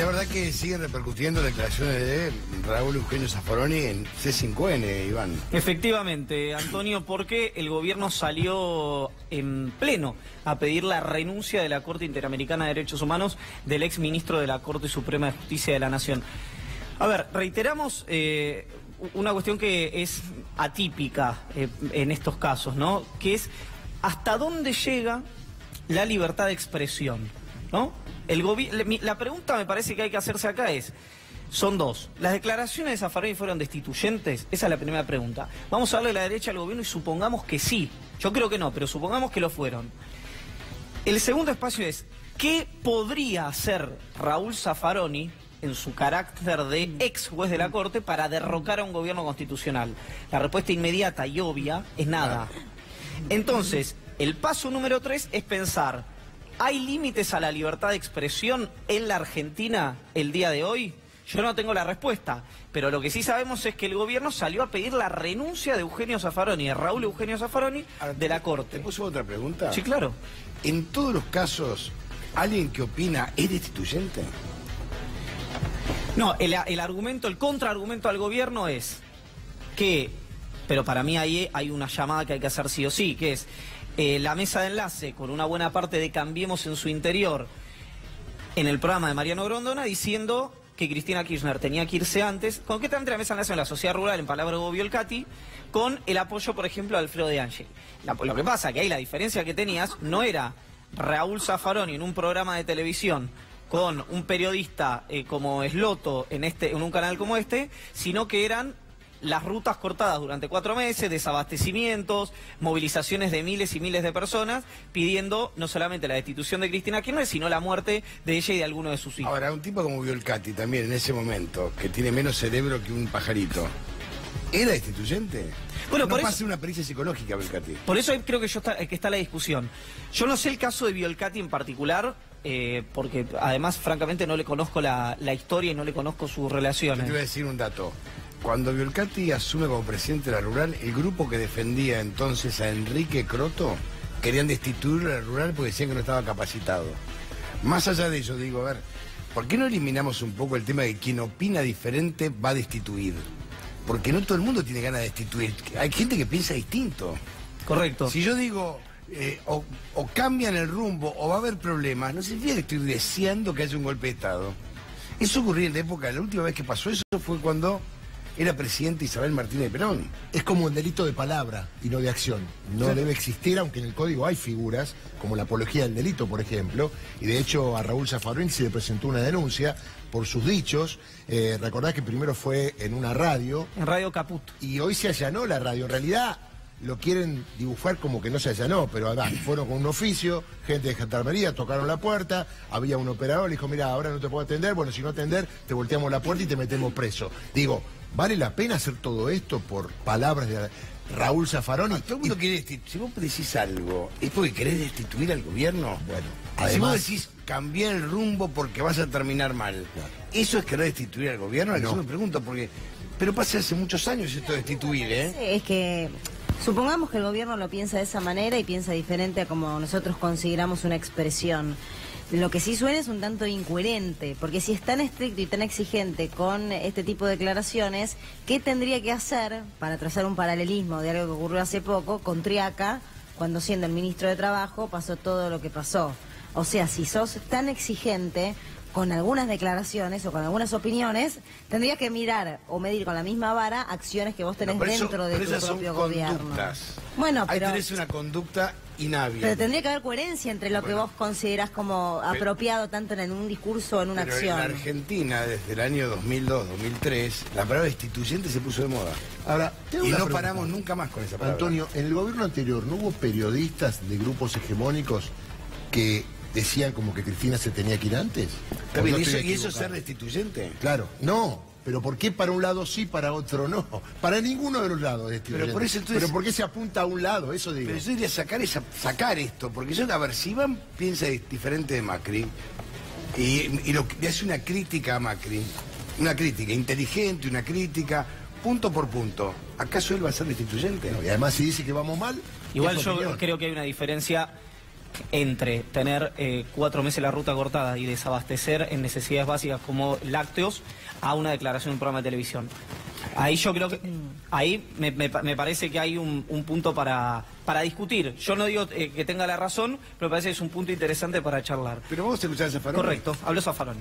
verdad que siguen repercutiendo declaraciones de Raúl Eugenio Zaffaroni en C5N, Iván. Efectivamente, Antonio, porque el gobierno salió en pleno a pedir la renuncia de la Corte Interamericana de Derechos Humanos del ex ministro de la Corte Suprema de Justicia de la Nación. A ver, reiteramos una cuestión que es atípica en estos casos, ¿no? Que es hasta dónde llega la libertad de expresión, ¿no? La pregunta me parece que hay que hacerse acá son dos. ¿Las declaraciones de Zaffaroni fueron destituyentes? Esa es la primera pregunta. Vamos a darle la derecha al gobierno y supongamos que sí. Yo creo que no, pero supongamos que lo fueron. El segundo espacio es, ¿qué podría hacer Raúl Zaffaroni en su carácter de ex juez de la Corte para derrocar a un gobierno constitucional? La respuesta inmediata y obvia es nada. Entonces, el paso número 3 es pensar, ¿hay límites a la libertad de expresión en la Argentina el día de hoy? Yo no tengo la respuesta, pero lo que sí sabemos es que el gobierno salió a pedir la renuncia de Eugenio Zaffaroni, de Raúl Eugenio Zaffaroni, de la Corte. ¿Te puso otra pregunta? Sí, claro. En todos los casos, ¿alguien que opina es destituyente? No, el contraargumento al gobierno es que, pero para mí ahí hay una llamada que hay que hacer sí o sí, que es la mesa de enlace con una buena parte de Cambiemos en su interior en el programa de Mariano Grondona diciendo que Cristina Kirchner tenía que irse antes, concretamente la mesa de enlace en la sociedad rural, en palabras de Hugo Biolcati, con el apoyo, por ejemplo, de Alfredo de Angeli. Lo que pasa que ahí la diferencia que tenías no era Raúl Zaffaroni en un programa de televisión con un periodista como Sloto en un canal como este, sino que eran las rutas cortadas durante 4 meses, desabastecimientos, movilizaciones de miles y miles de personas, pidiendo no solamente la destitución de Cristina Kirchner, sino la muerte de ella y de alguno de sus hijos. Ahora, un tipo como Biolcati también en ese momento, que tiene menos cerebro que un pajarito, ¿era destituyente? Bueno, no por pasa eso, una pericia psicológica, Biolcati. Por eso creo que está la discusión. Yo no sé el caso de Biolcati en particular, porque además, francamente, no le conozco la historia y no le conozco sus relaciones. Yo te voy a decir un dato. Cuando Biolcati asume como presidente de la Rural, el grupo que defendía entonces a Enrique Croto querían destituir a la Rural porque decían que no estaba capacitado. Más allá de eso, digo, a ver, ¿por qué no eliminamos un poco el tema de que quien opina diferente va a destituir? Porque no todo el mundo tiene ganas de destituir. Hay gente que piensa distinto. Correcto. Si yo digo, o cambian el rumbo o va a haber problemas, no significa que estoy deseando que haya un golpe de Estado. Eso ocurrió en la época, la última vez que pasó eso fue cuando era presidente Isabel Martínez de Perón. Es como un delito de palabra y no de acción. No debe existir, aunque en el código hay figuras, como la apología del delito, por ejemplo, y de hecho a Raúl Zaffaroni se le presentó una denuncia por sus dichos. Recordás que primero fue en una radio. En Radio Caput. Y hoy se allanó la radio. En realidad lo quieren dibujar como que no se allanó, pero además fueron con un oficio, gente de gendarmería, tocaron la puerta, había un operador, le dijo, mira, ahora no te puedo atender, bueno, si no atender, te volteamos la puerta y te metemos preso. Digo, ¿vale la pena hacer todo esto por palabras de Raúl Zaffaroni? Todo el mundo quiere destituir. Si vos decís algo, ¿es porque querés destituir al gobierno? Bueno, además, si vos además, decís cambiar el rumbo porque vas a terminar mal, claro. ¿eso es querer destituir al gobierno? No. Yo me pregunto, porque... Pero pasa hace muchos años esto de destituir, ¿eh? Sí, es que supongamos que el gobierno lo piensa de esa manera y piensa diferente a como nosotros consideramos una expresión. Lo que sí suena es un tanto incoherente, porque si es tan estricto y tan exigente con este tipo de declaraciones, ¿qué tendría que hacer para trazar un paralelismo de algo que ocurrió hace poco con Triaca, cuando siendo el ministro de Trabajo pasó todo lo que pasó? O sea, si sos tan exigente con algunas declaraciones o con algunas opiniones, tendría que mirar o medir con la misma vara acciones que vos tenés dentro de tu propio gobierno. Bueno, ahí pero tenés una conducta inhábil. pero tendría que haber coherencia entre lo que vos considerás como apropiado tanto en un discurso o en una acción. En la Argentina, desde el año 2002-2003, la palabra destituyente se puso de moda. Ahora, Y no paramos nunca más con esa palabra. Antonio, en el gobierno anterior, ¿no hubo periodistas de grupos hegemónicos que decían como que Cristina se tenía que ir antes? Está bien, ¿O no estoy ¿y eso es equivocado? ser destituyente? Claro, no. Pero ¿por qué para un lado sí, para otro no? Para ninguno de los lados es destituyente. Pero por eso entonces... Pero ¿por qué se apunta a un lado? Eso digo. Pero yo diría sacar esto, porque yo, a ver, si Iván piensa diferente de Macri y le hace una crítica a Macri, una crítica inteligente, una crítica punto por punto, ¿acaso él va a ser destituyente? No, y además si dice que vamos mal... Igual es yo opinión. creo que hay una diferencia entre tener 4 meses la ruta cortada y desabastecer en necesidades básicas como lácteos a una declaración en un programa de televisión. Ahí yo creo que me parece que hay un punto para discutir. Yo no digo que tenga la razón, pero me parece que es un punto interesante para charlar. Pero vos escuchás a Zaffaroni. Correcto, habló Zaffaroni.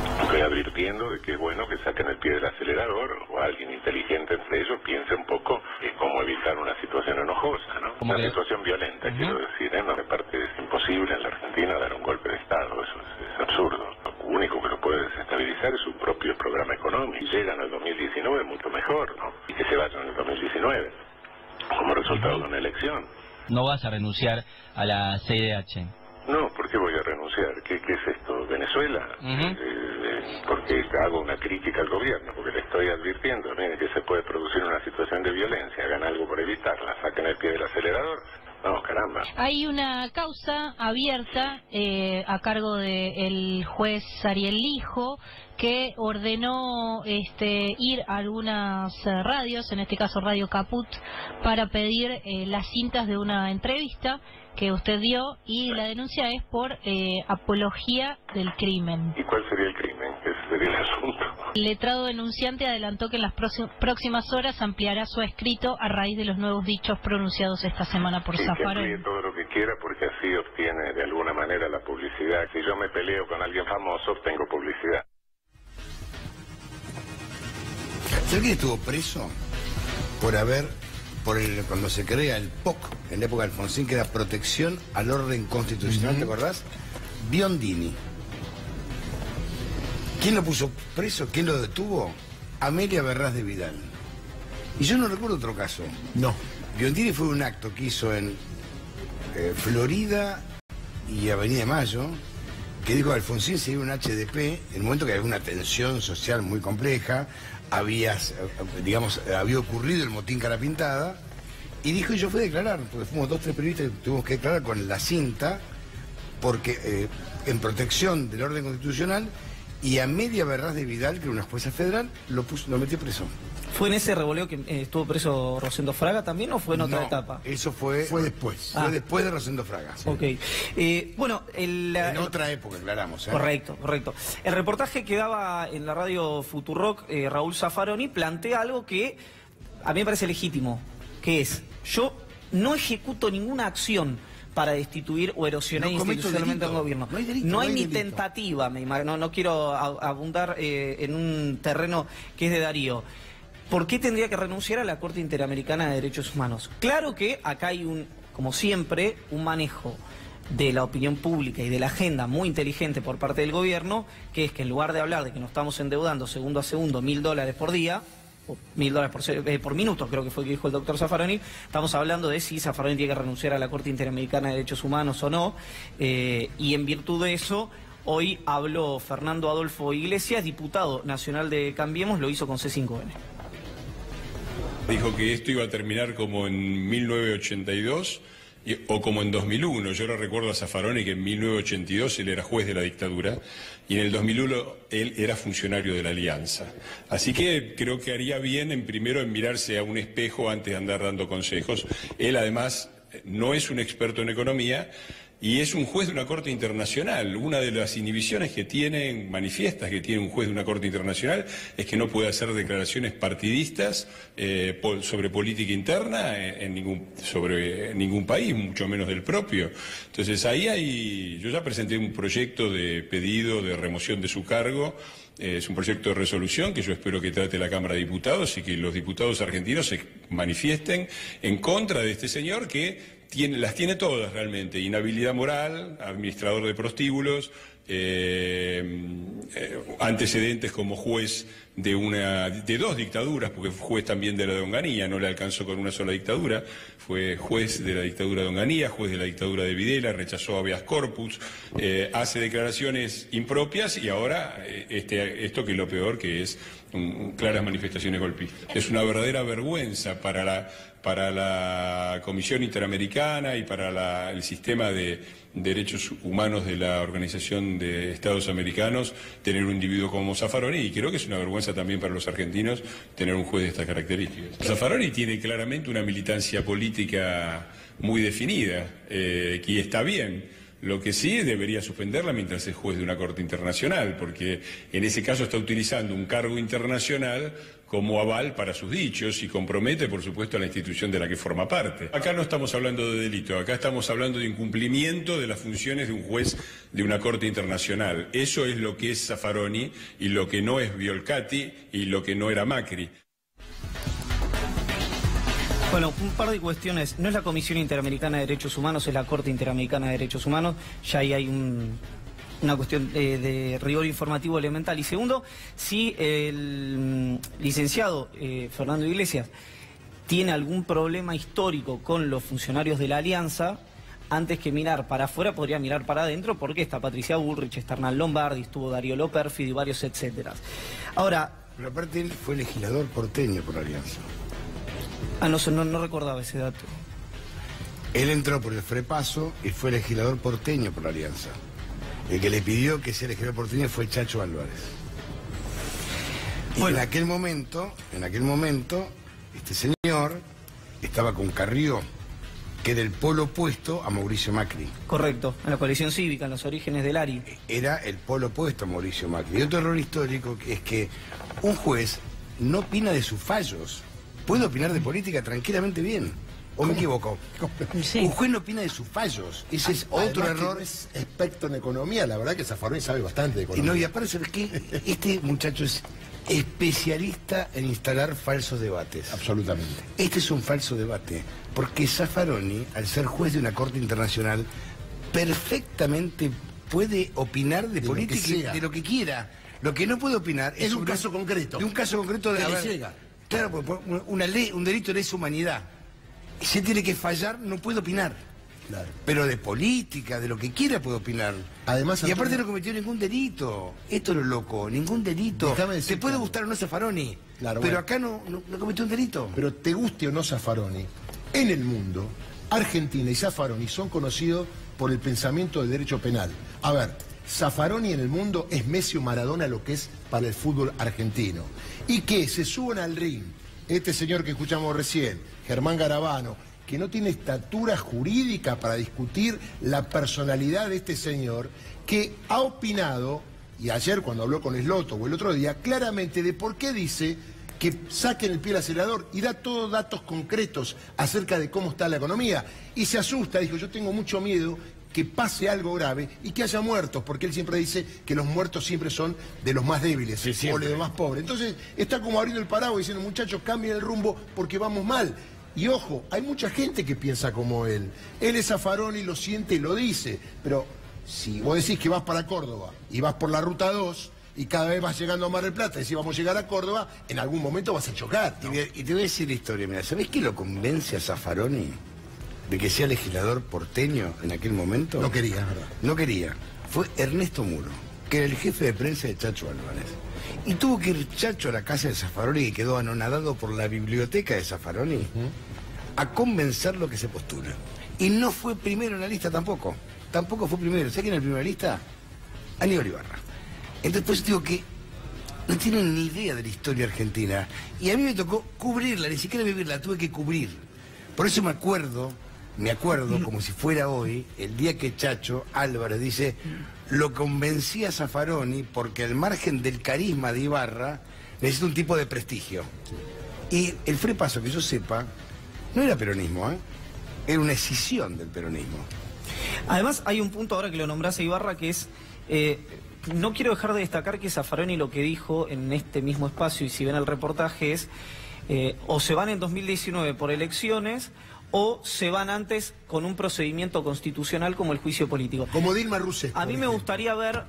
Estoy advirtiendo de que es bueno que saquen el pie del acelerador o alguien inteligente entre ellos piense un poco cómo evitar una situación enojosa, ¿no? Una situación violenta, quiero decir, ¿eh? No me parece es imposible en la Argentina dar un golpe de Estado, eso es absurdo. Lo único que lo puede desestabilizar es su propio programa económico. Si llegan al 2019 mucho mejor, ¿no? Y que se vayan en el 2019 como resultado de una elección. No vas a renunciar a la CIDH. No, ¿por qué voy a renunciar? ¿Qué es esto? ¿Venezuela? Porque hago una crítica al gobierno, porque le estoy advirtiendo, miren, que se puede producir una situación de violencia, hagan algo por evitarla, saquen el pie del acelerador. No, caramba. Hay una causa abierta a cargo del juez Ariel Lijo, que ordenó ir a algunas radios, en este caso Radio Caput, para pedir las cintas de una entrevista que usted dio, y la denuncia es por apología del crimen. ¿Y cuál sería el crimen? ¿Qué sería el asunto? El letrado denunciante adelantó que en las próximas horas ampliará su escrito a raíz de los nuevos dichos pronunciados esta semana por Zaffaroni. Que amplíe todo lo que quiera, porque así obtiene de alguna manera la publicidad. Si yo me peleo con alguien famoso, obtengo publicidad. ¿Sabes quién estuvo preso? Cuando se crea el POC, en la época de Alfonsín, que era Protección al Orden Constitucional, ¿te acordás? Biondini. ¿Quién lo puso preso? ¿Quién lo detuvo? Amelia Berrás de Vidal. Y yo no recuerdo otro caso. No. Biondini fue un acto que hizo en Florida y Avenida de Mayo, que dijo que Alfonsín se iba un HDP, en el momento que había una tensión social muy compleja, había ocurrido el motín Cara Pintada, y dijo, y yo fui a declarar, porque fuimos 2 o 3 periodistas que tuvimos que declarar con la cinta, porque en protección del orden constitucional, y Amelia Berrás de Vidal, que era una jueza federal, lo metió preso. ¿Fue en ese revoleo que estuvo preso Rosendo Fraga también, o fue en otra etapa? Eso fue después. Fue después de Rosendo Fraga. Sí. Ok. Bueno, en otra época, aclaramos. Correcto. El reportaje que daba en la radio Futurock, Raúl Zaffaroni, plantea algo que a mí me parece legítimo, que es, yo no ejecuto ninguna acción para destituir o erosionar institucionalmente al gobierno. No hay ni tentativa, no quiero abundar en un terreno que es de Darío. ¿Por qué tendría que renunciar a la Corte Interamericana de Derechos Humanos? Claro que acá hay como siempre, un manejo de la opinión pública y de la agenda muy inteligente por parte del gobierno, que es que en lugar de hablar de que nos estamos endeudando segundo a segundo $1.000 por día, o $1.000 por minuto, creo que fue que dijo el doctor Zaffaroni, estamos hablando de si Zaffaroni tiene que renunciar a la Corte Interamericana de Derechos Humanos o no, y en virtud de eso, hoy habló Fernando Adolfo Iglesias, diputado nacional de Cambiemos, lo hizo con C5N. Dijo que esto iba a terminar como en 1982 o como en 2001. Yo lo recuerdo a Zaffaroni que en 1982 él era juez de la dictadura y en el 2001 él era funcionario de la Alianza. Así que creo que haría bien primero en mirarse a un espejo antes de andar dando consejos. Él además no es un experto en economía y es un juez de una corte internacional. Una de las inhibiciones que tienen, manifiestas que tiene un juez de una corte internacional, es que no puede hacer declaraciones partidistas sobre política interna sobre ningún país, mucho menos del propio. Entonces yo ya presenté un proyecto de pedido de remoción de su cargo. Es un proyecto de resolución que yo espero que trate la Cámara de Diputados y que los diputados argentinos se manifiesten en contra de este señor que las tiene todas realmente: inhabilidad moral, administrador de prostíbulos, antecedentes como juez de 2 dictaduras, porque fue juez también de la de Onganía, no le alcanzó con una sola dictadura, fue juez de la dictadura de Onganía, juez de la dictadura de Videla, rechazó habeas corpus, hace declaraciones impropias y ahora esto que es lo peor, que es claras manifestaciones golpistas. Es una verdadera vergüenza para la Comisión Interamericana y para el sistema de derechos humanos de la Organización de Estados Americanos tener un individuo como Zaffaroni, y creo que es una vergüenza también para los argentinos tener un juez de estas características. Zaffaroni tiene claramente una militancia política muy definida, y está bien. Lo que sí debería suspenderla mientras es juez de una corte internacional, porque en ese caso está utilizando un cargo internacional como aval para sus dichos y compromete, por supuesto, a la institución de la que forma parte. Acá no estamos hablando de delito, acá estamos hablando de incumplimiento de las funciones de un juez de una corte internacional. Eso es lo que es Zaffaroni y lo que no es Violcati y lo que no era Macri. Bueno, un par de cuestiones. No es la Comisión Interamericana de Derechos Humanos, es la Corte Interamericana de Derechos Humanos. Ya ahí hay una cuestión de rigor informativo elemental. Y segundo, si el licenciado Fernando Iglesias tiene algún problema histórico con los funcionarios de la Alianza, antes que mirar para afuera, podría mirar para adentro, porque está Patricia Bullrich, está Hernán Lombardi, estuvo Darío López y varios etcétera. Ahora... Pero aparte él fue legislador porteño por la Alianza. Ah, no recordaba ese dato. Él entró por el Frepaso y fue legislador porteño por la Alianza. El que le pidió que sea legislador porteño fue Chacho Álvarez. Y bueno, en aquel momento, este señor estaba con Carrió, que era el polo opuesto a Mauricio Macri. Correcto, en la coalición cívica, en los orígenes del ARI. Era el polo opuesto a Mauricio Macri. Y otro error histórico es que un juez no opina de sus fallos. Puede opinar de política tranquilamente bien. ¿O me equivoco? Sí. Un juez no opina de sus fallos. Ese es otro error. Es experto en economía, la verdad que Zaffaroni sabe bastante de economía. Y aparte, ¿sabes qué? Este muchacho es especialista en instalar falsos debates. Absolutamente. Este es un falso debate, porque Zaffaroni, al ser juez de una corte internacional, perfectamente puede opinar de política, de lo que quiera. Lo que no puede opinar es un caso concreto. De un caso concreto de que le llega. Claro, una ley, un delito de lesa humanidad. Se tiene que fallar, no puede opinar. Claro. Pero de política, de lo que quiera puede opinar. Además, y aparte no cometió ningún delito. Esto es lo loco, ningún delito. Te puede gustar o no Zaffaroni, claro, pero bueno, acá no cometió un delito. Pero te guste o no Zaffaroni, en el mundo, Argentina y Zaffaroni son conocidos por el pensamiento del derecho penal. A ver, Zaffaroni en el mundo es Messi o Maradona lo que es para el fútbol argentino. Y que se suban al ring, este señor que escuchamos recién, Germán Garabano, que no tiene estatura jurídica para discutir la personalidad de este señor, que ha opinado, y ayer cuando habló con Sloto o el otro día, claramente de por qué dice que saquen el pie al acelerador y da todos datos concretos acerca de cómo está la economía. Y se asusta, dijo, yo tengo mucho miedo que pase algo grave y que haya muertos, porque él siempre dice que los muertos siempre son de los más débiles, o de los más pobres. Entonces está como abriendo el paraguas diciendo, muchachos, cambien el rumbo porque vamos mal. Y ojo, hay mucha gente que piensa como él. Él es Zaffaroni, lo siente y lo dice. Pero si vos decís que vas para Córdoba y vas por la ruta 2 y cada vez vas llegando a Mar del Plata y decís vamos a llegar a Córdoba, en algún momento vas a chocar, ¿no? Y te voy a decir la historia, mira, ¿sabés qué lo convence a Zaffaroni de que sea legislador porteño en aquel momento? No quería, ¿verdad? No quería. Fue Ernesto Muro, que era el jefe de prensa de Chacho Álvarez. Y tuvo que ir Chacho a la casa de Zaffaroni, que quedó anonadado por la biblioteca de Zaffaroni, a convencerlo que se postula. Y no fue primero en la lista tampoco. Tampoco fue primero. ¿Sabes quién era el primero en la lista? Aníbal Ibarra. Entonces, pues digo que no tienen ni idea de la historia argentina. Y a mí me tocó cubrirla, ni siquiera vivirla, tuve que cubrir. Por eso me acuerdo, como si fuera hoy, el día que Chacho Álvarez dice, lo convencí a Zaffaroni porque al margen del carisma de Ibarra, necesita un tipo de prestigio. Y el Frepaso, que yo sepa, no era peronismo, era una escisión del peronismo. Además, hay un punto ahora que lo nombrás a Ibarra, que es... no quiero dejar de destacar que Zaffaroni lo que dijo en este mismo espacio, y si ven el reportaje, es o se van en 2019 por elecciones o se van antes con un procedimiento constitucional como el juicio político. Como Dilma Rousseff. A mí me gustaría ver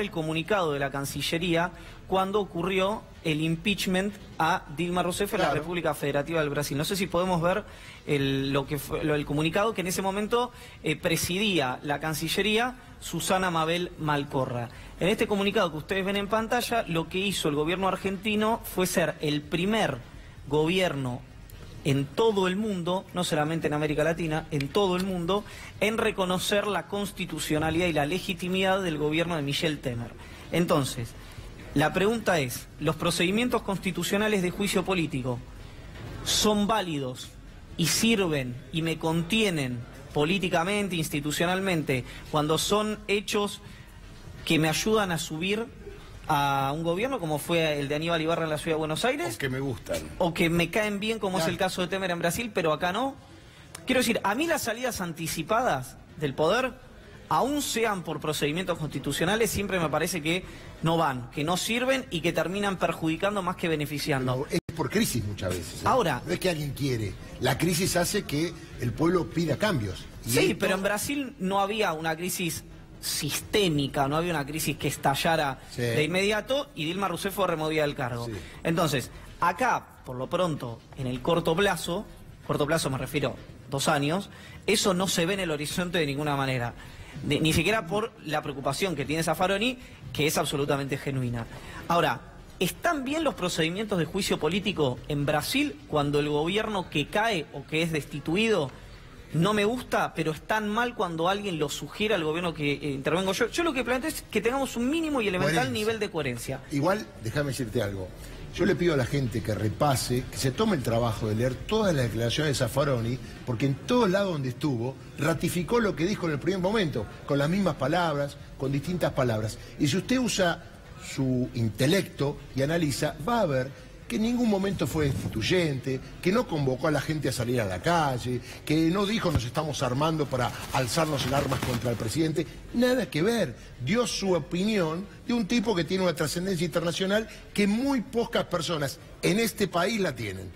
el comunicado de la Cancillería cuando ocurrió el impeachment a Dilma Rousseff en la República Federativa del Brasil. No sé si podemos ver el comunicado que en ese momento presidía la Cancillería Susana Mabel Malcorra. En este comunicado que ustedes ven en pantalla, lo que hizo el gobierno argentino fue ser el primer gobierno en todo el mundo, no solamente en América Latina, en todo el mundo, en reconocer la constitucionalidad y la legitimidad del gobierno de Michel Temer. Entonces, la pregunta es, ¿los procedimientos constitucionales de juicio político son válidos y sirven y me contienen políticamente, institucionalmente, cuando son hechos que me ayudan a subir a un gobierno, como fue el de Aníbal Ibarra en la Ciudad de Buenos Aires. O que me gustan. O que me caen bien, como es el caso de Temer en Brasil, pero acá no. Quiero decir, a mí las salidas anticipadas del poder, aún sean por procedimientos constitucionales, siempre me parece que no van, que no sirven y que terminan perjudicando más que beneficiando. No, es por crisis muchas veces. Ahora, no es que alguien quiere. La crisis hace que el pueblo pida cambios. Sí, pero en Brasil no había una crisis sistémica, no había una crisis que estallara de inmediato y Dilma Rousseff fue removida del cargo. Sí. Entonces, acá, por lo pronto, en el corto plazo me refiero 2 años, eso no se ve en el horizonte de ninguna manera. Ni siquiera por la preocupación que tiene Zaffaroni, que es absolutamente genuina. Ahora, ¿están bien los procedimientos de juicio político en Brasil cuando el gobierno que cae o que es destituido no me gusta, pero están mal cuando alguien lo sugiere al gobierno que intervengo yo? Yo lo que planteo es que tengamos un mínimo y elemental nivel de coherencia. Igual, déjame decirte algo. Yo le pido a la gente que repase, que se tome el trabajo de leer todas las declaraciones de Zaffaroni, porque en todos lados donde estuvo, ratificó lo que dijo en el primer momento, con las mismas palabras, con distintas palabras. Y si usted usa su intelecto y analiza, va a ver que en ningún momento fue destituyente, que no convocó a la gente a salir a la calle, que no dijo nos estamos armando para alzarnos en armas contra el presidente. Nada que ver. Dio su opinión de un tipo que tiene una trascendencia internacional que muy pocas personas en este país la tienen.